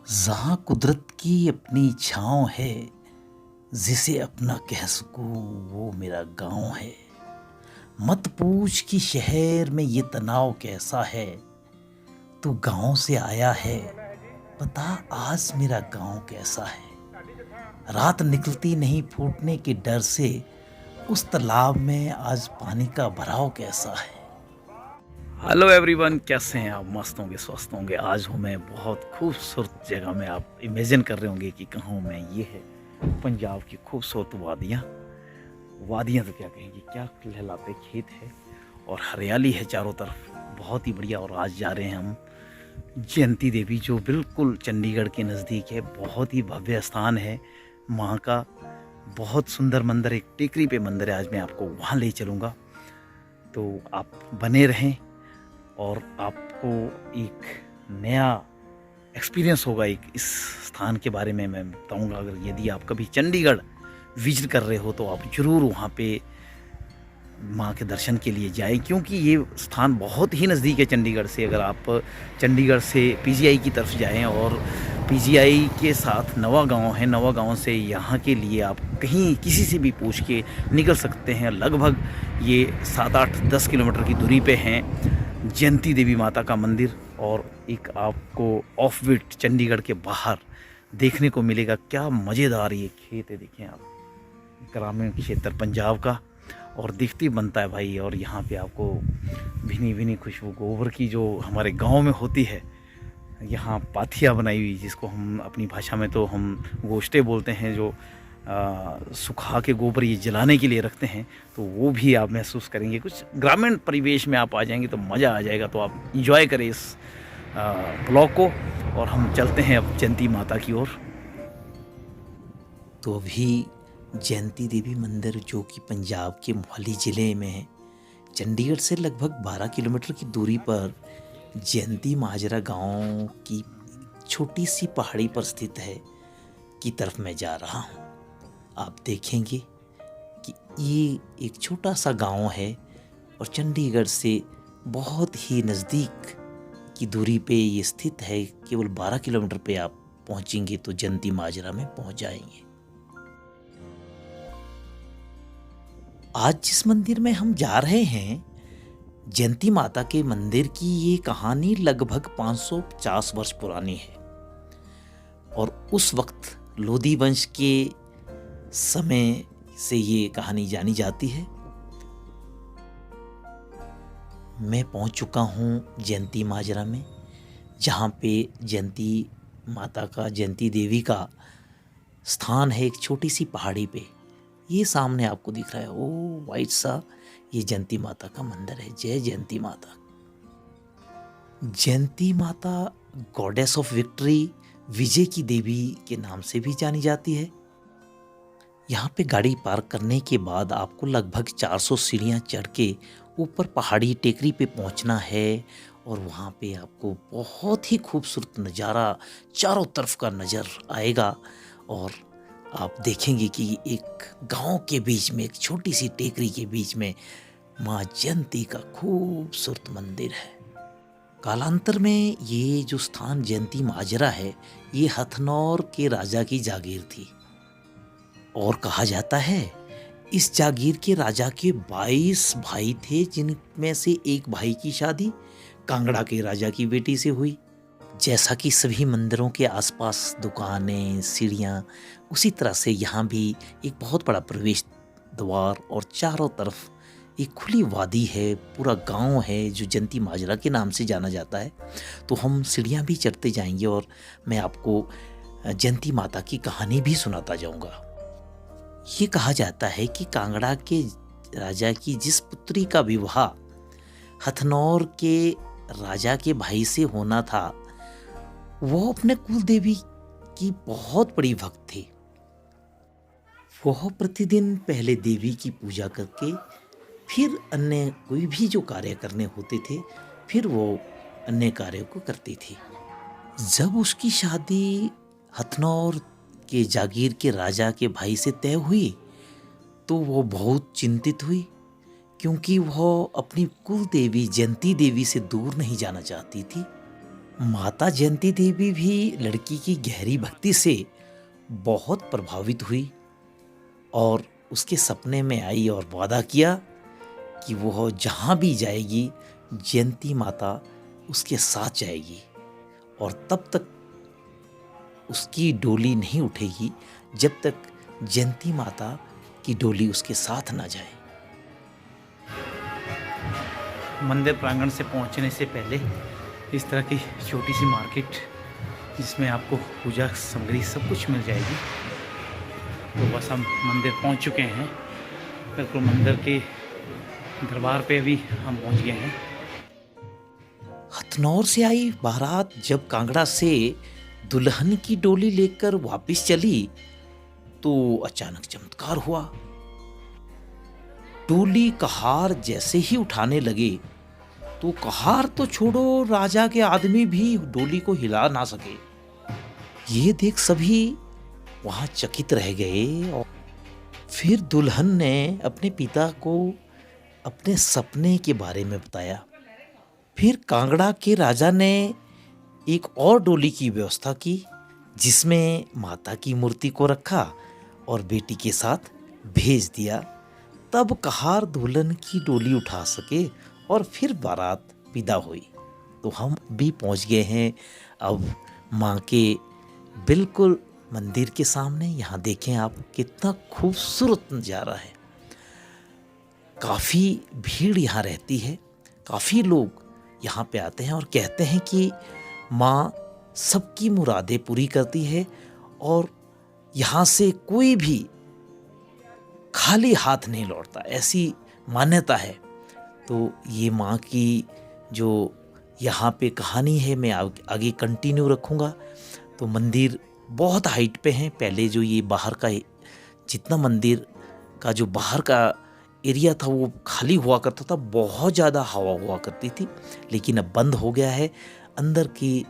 जहाँ कुदरत की अपनी छाँव है, जिसे अपना कह सकूँ वो मेरा गाँव है। मत पूछ कि शहर में ये तनाव कैसा है, तू गाँव से आया है, बता आज मेरा गाँव कैसा है। रात निकलती नहीं फूटने के डर से, उस तालाब में आज पानी का भराव कैसा है। हेलो एवरीवन, कैसे हैं आप? मस्त होंगे, स्वस्थ होंगे। आज हूँ मैं बहुत खूबसूरत जगह में। आप इमेजिन कर रहे होंगे कि कहाँ हूँ मैं। ये है पंजाब की खूबसूरत वादियाँ। वादियाँ तो क्या कहेंगी, क्या लहलाते खेत है और हरियाली है चारों तरफ, बहुत ही बढ़िया। और आज जा रहे हैं हम जयंती देवी, जो बिल्कुल चंडीगढ़ के नज़दीक है। बहुत ही भव्य स्थान है माँ का, बहुत सुंदर मंदिर, एक टेकरी पे मंदिर है। आज मैं आपको वहाँ ले चलूँगा, तो आप बने रहें और आपको एक नया एक्सपीरियंस होगा। एक इस स्थान के बारे में मैं बताऊंगा। अगर यदि आप कभी चंडीगढ़ विजिट कर रहे हो तो आप ज़रूर वहाँ पे माँ के दर्शन के लिए जाएं, क्योंकि ये स्थान बहुत ही नज़दीक है चंडीगढ़ से। अगर आप चंडीगढ़ से पीजीआई की तरफ जाएं और पीजीआई के साथ नवा गांव है, नवा गांव से यहाँ के लिए आप कहीं किसी से भी पूछ के निकल सकते हैं। लगभग ये 7-8-10 किलोमीटर की दूरी पे हैं जयंती देवी माता का मंदिर। और एक आपको ऑफ बीट चंडीगढ़ के बाहर देखने को मिलेगा। क्या मज़ेदार ये खेत है, देखें आप, ग्रामीण क्षेत्र पंजाब का, और दिखती बनता है भाई। और यहाँ पे आपको भीनी भीनी खुशबू गोबर की जो हमारे गांव में होती है, यहाँ पाथिया बनाई हुई, जिसको हम अपनी भाषा में तो हम गोश्ते बोलते हैं, जो सुखा के गोबर ये जलाने के लिए रखते हैं, तो वो भी आप महसूस करेंगे। कुछ ग्रामीण परिवेश में आप आ जाएंगे तो मज़ा आ जाएगा। तो आप इंजॉय करें इस ब्लॉग को, और हम चलते हैं अब जयंती माता की ओर। तो अभी जयंती देवी मंदिर, जो कि पंजाब के मोहाली ज़िले में है, चंडीगढ़ से लगभग 12 किलोमीटर की दूरी पर जयंती माजरा गांव की छोटी सी पहाड़ी पर स्थित है, की तरफ मैं जा रहा हूं। आप देखेंगे कि ये एक छोटा सा गांव है और चंडीगढ़ से बहुत ही नज़दीक की दूरी पे ये स्थित है। केवल 12 किलोमीटर पे आप पहुंचेंगे तो जयंती माजरा में पहुंच जाएंगे। आज जिस मंदिर में हम जा रहे हैं, जयंती माता के मंदिर की ये कहानी लगभग 550 वर्ष पुरानी है। और उस वक्त लोधी वंश के समय से ये कहानी जानी जाती है। मैं पहुंच चुका हूं जयंती माजरा में, जहां पे जयंती माता का, जयंती देवी का स्थान है एक छोटी सी पहाड़ी पे। ये सामने आपको दिख रहा है, ओ वाइट सा, ये जयंती माता का मंदिर है। जय जयंती माता। जयंती माता गॉडेस ऑफ विक्ट्री, विजय की देवी के नाम से भी जानी जाती है। यहाँ पे गाड़ी पार्क करने के बाद आपको लगभग 400 सीढ़ियाँ चढ़ के ऊपर पहाड़ी टेकरी पे पहुँचना है। और वहाँ पे आपको बहुत ही खूबसूरत नज़ारा चारों तरफ का नज़र आएगा। और आप देखेंगे कि एक गांव के बीच में, एक छोटी सी टेकरी के बीच में माँ जयंती का खूबसूरत मंदिर है। कालांतर में ये जो स्थान जयंती माजरा है, ये हथनौर के राजा की जागीर थी। और कहा जाता है इस जागीर के राजा के 22 भाई थे, जिनमें से एक भाई की शादी कांगड़ा के राजा की बेटी से हुई। जैसा कि सभी मंदिरों के आसपास दुकानें, सीढ़ियाँ, उसी तरह से यहाँ भी एक बहुत बड़ा प्रवेश द्वार और चारों तरफ एक खुली वादी है, पूरा गांव है जो जयंती माजरा के नाम से जाना जाता है। तो हम सीढ़ियाँ भी चढ़ते जाएंगे और मैं आपको जयंती माता की कहानी भी सुनाता जाऊँगा। ये कहा जाता है कि कांगड़ा के राजा की जिस पुत्री का विवाह हथनौर के राजा के भाई से होना था, वो अपने कुल देवी की बहुत बड़ी भक्त थी। वह प्रतिदिन पहले देवी की पूजा करके फिर अन्य कोई भी जो कार्य करने होते थे, फिर वो अन्य कार्यों को करती थी। जब उसकी शादी हथनौर के जागीर के राजा के भाई से तय हुई, तो वो बहुत चिंतित हुई, क्योंकि वह अपनी कुल देवी जयंती देवी से दूर नहीं जाना चाहती थी। माता जयंती देवी भी लड़की की गहरी भक्ति से बहुत प्रभावित हुई और उसके सपने में आई और वादा किया कि वो जहाँ भी जाएगी जयंती माता उसके साथ जाएगी और तब तक उसकी डोली नहीं उठेगी जब तक जयंती माता की डोली उसके साथ ना जाए। मंदिर प्रांगण से पहुंचने से पहले इस तरह की छोटी सी मार्केट जिसमें आपको पूजा सामग्री सब कुछ मिल जाएगी। तो बस हम मंदिर पहुंच चुके हैं, बिल्कुल मंदिर के दरबार पे भी हम पहुंच गए हैं। हथनौर से आई बारात जब कांगड़ा से दुल्हन की डोली लेकर वापस चली तो अचानक चमत्कार हुआ। डोली कहार जैसे ही उठाने लगे तो कहार तो छोड़ो, राजा के आदमी भी डोली को हिला ना सके। ये देख सभी वहां चकित रह गए और फिर दुल्हन ने अपने पिता को अपने सपने के बारे में बताया। फिर कांगड़ा के राजा ने एक और डोली की व्यवस्था की जिसमें माता की मूर्ति को रखा और बेटी के साथ भेज दिया। तब कहार दुल्हन की डोली उठा सके और फिर बारात विदा हुई। तो हम भी पहुंच गए हैं अब माँ के बिल्कुल मंदिर के सामने। यहाँ देखें आप, कितना खूबसूरत नज़ारा है। काफ़ी भीड़ यहाँ रहती है, काफ़ी लोग यहाँ पे आते हैं और कहते हैं कि माँ सबकी मुरादें पूरी करती है और यहाँ से कोई भी खाली हाथ नहीं लौटता, ऐसी मान्यता है। तो ये माँ की जो यहाँ पे कहानी है मैं आगे कंटिन्यू रखूँगा। तो मंदिर बहुत हाइट पे है। पहले जो ये बाहर का जितना मंदिर का जो बाहर का एरिया था वो खाली हुआ करता था, बहुत ज़्यादा हवा हुआ करती थी, लेकिन अब बंद हो गया है। अंदर की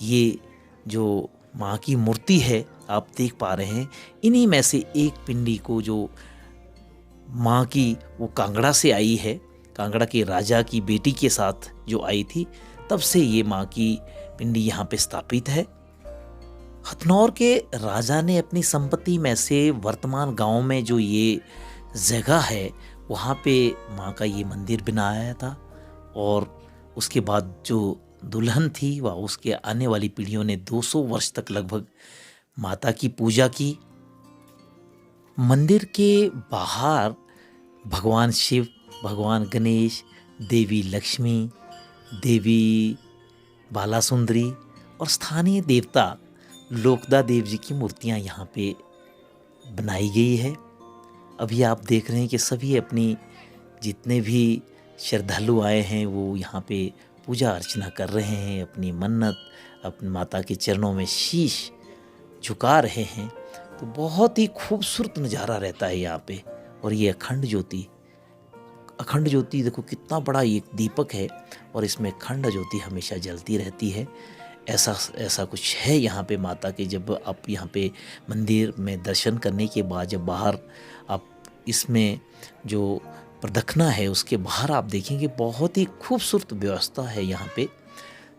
ये जो माँ की मूर्ति है आप देख पा रहे हैं, इन्हीं में से एक पिंडी को जो माँ की वो कांगड़ा से आई है, कांगड़ा के राजा की बेटी के साथ जो आई थी, तब से ये माँ की पिंडी यहाँ पे स्थापित है। हथनौर के राजा ने अपनी संपत्ति में से वर्तमान गांव में जो ये जगह है वहाँ पे माँ का ये मंदिर बनाया था और उसके बाद जो दुल्हन थी वह उसके आने वाली पीढ़ियों ने 200 वर्ष तक लगभग माता की पूजा की। मंदिर के बाहर भगवान शिव, भगवान गणेश, देवी लक्ष्मी, देवी बालासुंदरी और स्थानीय देवता लोकदा देव जी की मूर्तियां यहाँ पे बनाई गई है। अभी आप देख रहे हैं कि सभी अपनी जितने भी श्रद्धालु आए हैं वो यहाँ पे पूजा अर्चना कर रहे हैं, अपनी मन्नत अपनी माता के चरणों में शीश झुका रहे हैं। तो बहुत ही खूबसूरत नज़ारा रहता है यहाँ पे। और ये अखंड ज्योति देखो कितना बड़ा एक दीपक है और इसमें अखंड ज्योति हमेशा जलती रहती है। ऐसा कुछ है यहाँ पे माता के। जब आप यहाँ पे मंदिर में दर्शन करने के बाद जब बाहर आप इसमें जो प्रदक्षिणा है उसके बाहर आप देखेंगे बहुत ही खूबसूरत व्यवस्था है यहाँ पे।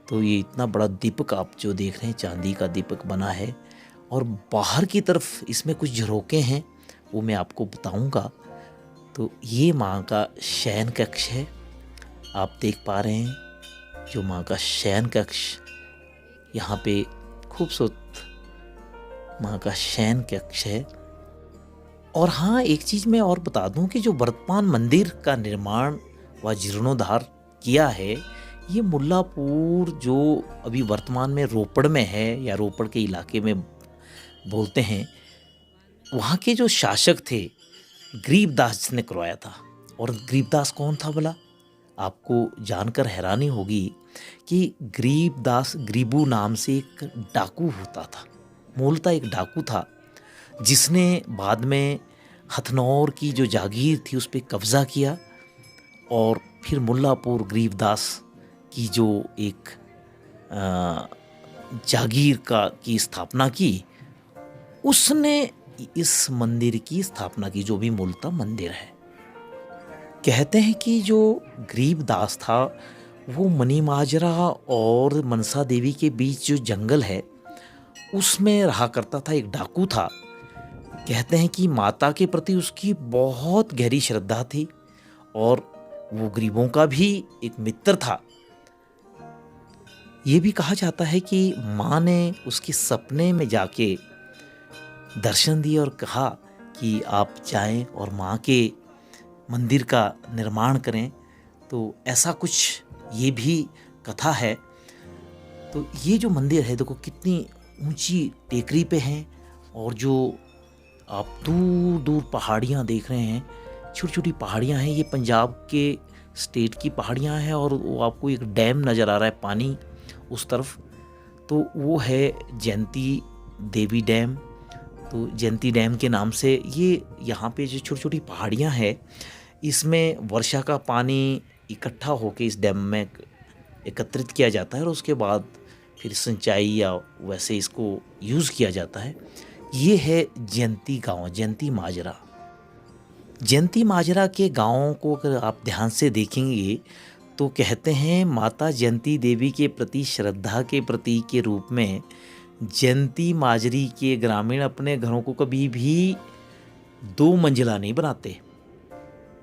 तो ये इतना बड़ा दीपक आप जो देख रहे हैं चांदी का दीपक बना है और बाहर की तरफ इसमें कुछ झरोके हैं वो मैं आपको बताऊंगा। तो ये माँ का शयन कक्ष है, आप देख पा रहे हैं जो माँ का शयन कक्ष यहाँ पे खूबसूरत माँ का शयन कक्ष है। और हाँ, एक चीज़ मैं और बता दूं कि जो वर्तमान मंदिर का निर्माण व जीर्णोद्धार किया है ये मुल्लापुर जो अभी वर्तमान में रोपड़ में है या रोपड़ के इलाके में बोलते हैं, वहाँ के जो शासक थे गरीबदास ने करवाया था। और गरीबदास कौन था भला? आपको जानकर हैरानी होगी कि गरीबदास गरीबू नाम से एक डाकू होता था, मूलतः एक डाकू था जिसने बाद में हथनौर की जो जागीर थी उस पर कब्ज़ा किया और फिर मुल्लापुर गरीबदास की जो एक जागीर की स्थापना की। उसने इस मंदिर की स्थापना की जो भी मूलतः मंदिर है। कहते हैं कि जो गरीबदास था वो मनी माजरा और मनसा देवी के बीच जो जंगल है उसमें रहा करता था, एक डाकू था। कहते हैं कि माता के प्रति उसकी बहुत गहरी श्रद्धा थी और वो गरीबों का भी एक मित्र था। ये भी कहा जाता है कि माँ ने उसके सपने में जाके दर्शन दिए और कहा कि आप जाएं और माँ के मंदिर का निर्माण करें। तो ऐसा कुछ ये भी कथा है। तो ये जो मंदिर है देखो कितनी ऊंची टेकरी पे है और जो आप दूर दूर पहाड़ियाँ देख रहे हैं, छोटी छोटी पहाड़ियाँ हैं, ये पंजाब के स्टेट की पहाड़ियाँ हैं और वो आपको एक डैम नज़र आ रहा है पानी उस तरफ, तो वो है जयंती देवी डैम। तो जयंती डैम के नाम से ये यहाँ पे जो छोटी छोटी पहाड़ियाँ हैं इसमें वर्षा का पानी इकट्ठा होके इस डैम में एकत्रित किया जाता है और उसके बाद फिर सिंचाई या वैसे इसको यूज़ किया जाता है। ये है जयंती गांव, जयंती माजरा। जयंती माजरा के गाँव को अगर आप ध्यान से देखेंगे तो कहते हैं माता जयंती देवी के प्रति श्रद्धा के प्रतीक के रूप में जयंती माजरी के ग्रामीण अपने घरों को कभी भी 2 मंजिला नहीं बनाते।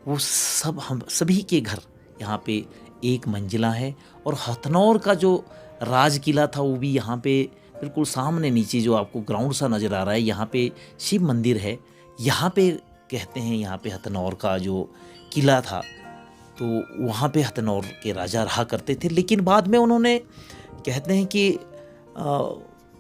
वो सब हम सभी के घर यहाँ पे 1 मंजिला है। और हथनौर का जो राज किला था वो भी यहाँ पे बिल्कुल सामने नीचे जो आपको ग्राउंड सा नज़र आ रहा है, यहाँ पे शिव मंदिर है। यहाँ पे कहते हैं यहाँ पे हथनौर का जो किला था तो वहाँ पे हथनौर के राजा रहा करते थे, लेकिन बाद में उन्होंने कहते हैं कि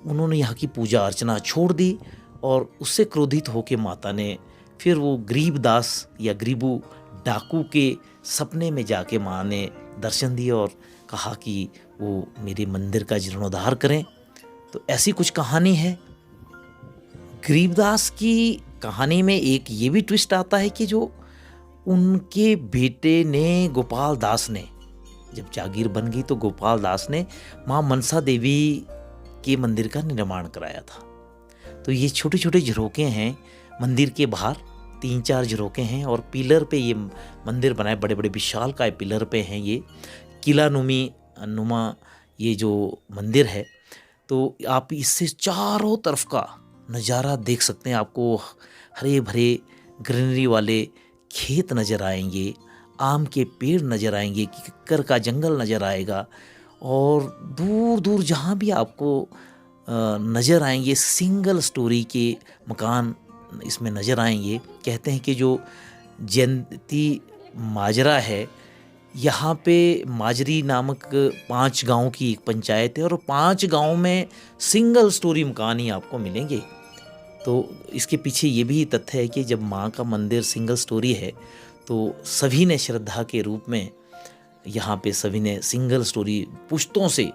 उन्होंने यहाँ की पूजा अर्चना छोड़ दी और उससे क्रोधित होकर माता ने फिर वो गरीबदास या गरीबू डाकू के सपने में जाके माँ ने दर्शन दिए और कहा कि वो मेरे मंदिर का जीर्णोद्धार करें। तो ऐसी कुछ कहानी है। गरीबदास की कहानी में एक ये भी ट्विस्ट आता है कि जो उनके बेटे ने गोपाल दास ने जब जागीर बन गई तो गोपाल दास ने माँ मनसा देवी के मंदिर का निर्माण कराया था। तो ये छोटे छोटे झरोके हैं मंदिर के बाहर, 3-4 झरोके हैं और पिलर पे ये मंदिर बनाए, बड़े बड़े विशालकाय पिलर पे हैं ये किला नुमा ये जो मंदिर है। तो आप इससे चारों तरफ का नज़ारा देख सकते हैं। आपको हरे भरे ग्रीनरी वाले खेत नज़र आएंगे, आम के पेड़ नज़र आएंगे, किक्कर का जंगल नज़र आएगा और दूर दूर जहाँ भी आपको नज़र आएंगे सिंगल स्टोरी के मकान इसमें नज़र आएंगे। कहते हैं कि जो जयंती माजरा है यहाँ पे माजरी नामक 5 गांव की एक पंचायत है और 5 गांव में सिंगल स्टोरी मकान ही आपको मिलेंगे। तो इसके पीछे ये भी तथ्य है कि जब माँ का मंदिर सिंगल स्टोरी है तो सभी ने श्रद्धा के रूप में यहाँ पे सभी ने सिंगल स्टोरी पुश्तों से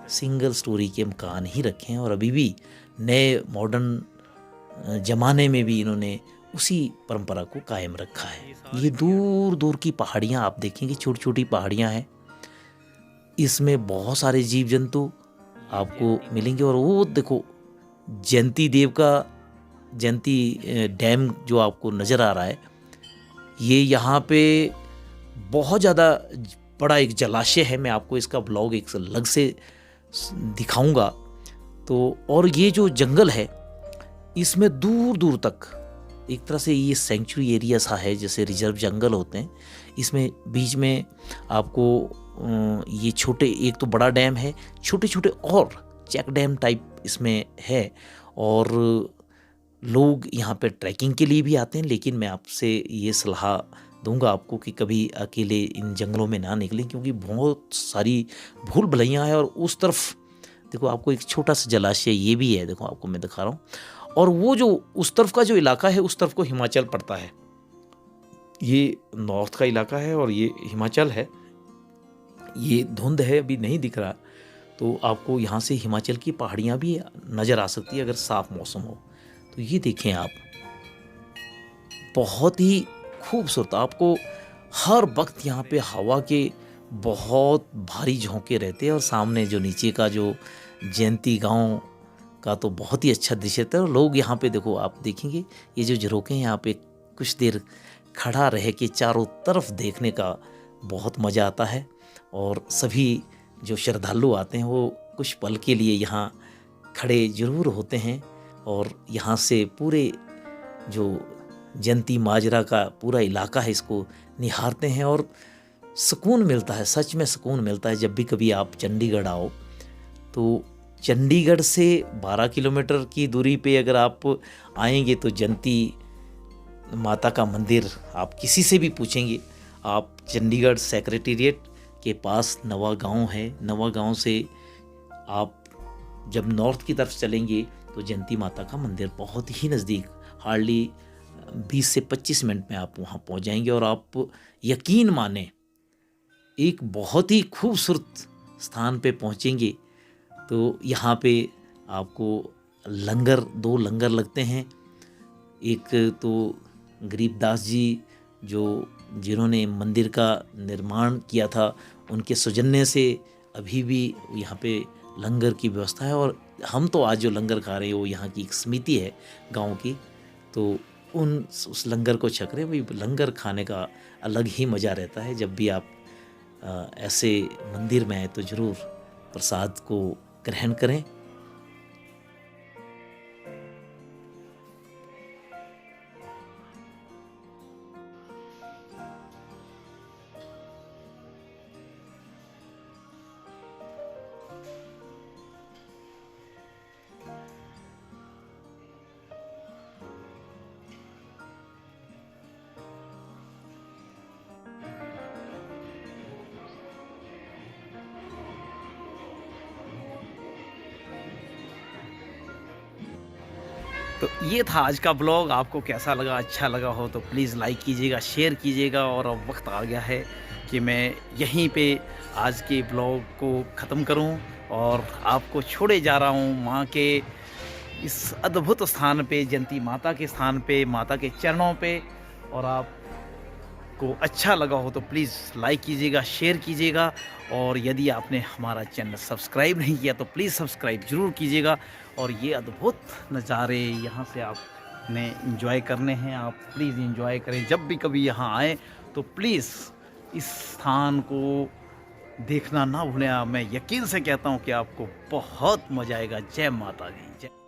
सिंगल स्टोरी के मकान ही रखे हैं और अभी भी नए मॉडर्न ज़माने में भी इन्होंने उसी परंपरा को कायम रखा है। ये दूर दूर की पहाड़ियाँ आप देखेंगे, छोटी छोटी पहाड़ियाँ हैं, इसमें बहुत सारे जीव जंतु आपको मिलेंगे। और वो देखो जयंती देव का जयंती डैम जो आपको नज़र आ रहा है, ये यहाँ पे बहुत ज़्यादा बड़ा एक जलाशय है। मैं आपको इसका ब्लॉग एक अलग से दिखाऊंगा। तो और ये जो जंगल है इसमें दूर दूर तक एक तरह से ये सेंचुरी एरिया सा है, जैसे रिजर्व जंगल होते हैं। इसमें बीच में आपको ये छोटे, एक तो बड़ा डैम है, छोटे छोटे और चेक डैम टाइप इसमें है और लोग यहाँ पे ट्रैकिंग के लिए भी आते हैं। लेकिन मैं आपसे ये सलाह दूंगा आपको कि कभी अकेले इन जंगलों में ना निकलें, क्योंकि बहुत सारी भूल भुलैयाँ हैं। और उस तरफ देखो आपको एक छोटा सा जलाशय ये भी है, देखो आपको मैं दिखा रहा हूँ। और वो जो उस तरफ का जो इलाका है उस तरफ को हिमाचल पड़ता है, ये नॉर्थ का इलाका है और ये हिमाचल है। ये धुंध है अभी नहीं दिख रहा, तो आपको यहाँ से हिमाचल की पहाड़ियाँ भी नज़र आ सकती है अगर साफ मौसम हो। तो ये देखें आप, बहुत ही खूबसूरत, आपको हर वक्त यहाँ पे हवा के बहुत भारी झोंके रहते हैं और सामने जो नीचे का जो जयंती गांव का तो बहुत ही अच्छा दृश्य था। और लोग यहाँ पे देखो आप देखेंगे ये जो झरोके हैं यहाँ पे कुछ देर खड़ा रह के चारों तरफ देखने का बहुत मज़ा आता है। और सभी जो श्रद्धालु आते हैं वो कुछ पल के लिए यहाँ खड़े जरूर होते हैं और यहाँ से पूरे जो जयंती माजरा का पूरा इलाका है इसको निहारते हैं और सुकून मिलता है, सच में सुकून मिलता है। जब भी कभी आप चंडीगढ़ आओ तो चंडीगढ़ से 12 किलोमीटर की दूरी पे अगर आप आएंगे तो जयंती माता का मंदिर आप किसी से भी पूछेंगे, आप चंडीगढ़ सेक्रेटेरिएट के पास नवा गांव है, नवा गांव से आप जब नॉर्थ की तरफ चलेंगे तो जयंती माता का मंदिर बहुत ही नज़दीक, हार्डली 20 से 25 मिनट में आप वहाँ पहुँच जाएंगे। और आप यकीन माने एक बहुत ही खूबसूरत स्थान पे पहुँचेंगे तो यहाँ पे आपको लंगर, 2 लंगर लगते हैं। एक तो गरीबदास जी जिन्होंने मंदिर का निर्माण किया था, उनके सौजन्य से अभी भी यहाँ पे लंगर की व्यवस्था है। और हम तो आज जो लंगर खा रहे हैं वो यहाँ की एक समिति है गांव की, तो उस लंगर को छक रहे हैं। भाई लंगर खाने का अलग ही मज़ा रहता है। जब भी आप ऐसे मंदिर में आए तो ज़रूर प्रसाद को ग्रहण करें। तो ये था आज का ब्लॉग। आपको कैसा लगा, अच्छा लगा हो तो प्लीज़ लाइक कीजिएगा, शेयर कीजिएगा। और अब वक्त आ गया है कि मैं यहीं पे आज के ब्लॉग को ख़त्म करूं और आपको छोड़े जा रहा हूं माँ के इस अद्भुत स्थान पे, जयंती माता के स्थान पे, माता के चरणों पे। और आपको अच्छा लगा हो तो प्लीज़ लाइक कीजिएगा, शेयर कीजिएगा। और यदि आपने हमारा चैनल सब्सक्राइब नहीं किया तो प्लीज़ सब्सक्राइब ज़रूर कीजिएगा। और ये अद्भुत नज़ारे यहाँ से आपने एंजॉय करने हैं, आप प्लीज़ एंजॉय करें। जब भी कभी यहाँ आएँ तो प्लीज़ इस स्थान को देखना ना भूलें। मैं यकीन से कहता हूँ कि आपको बहुत मज़ा आएगा। जय माता दी जय।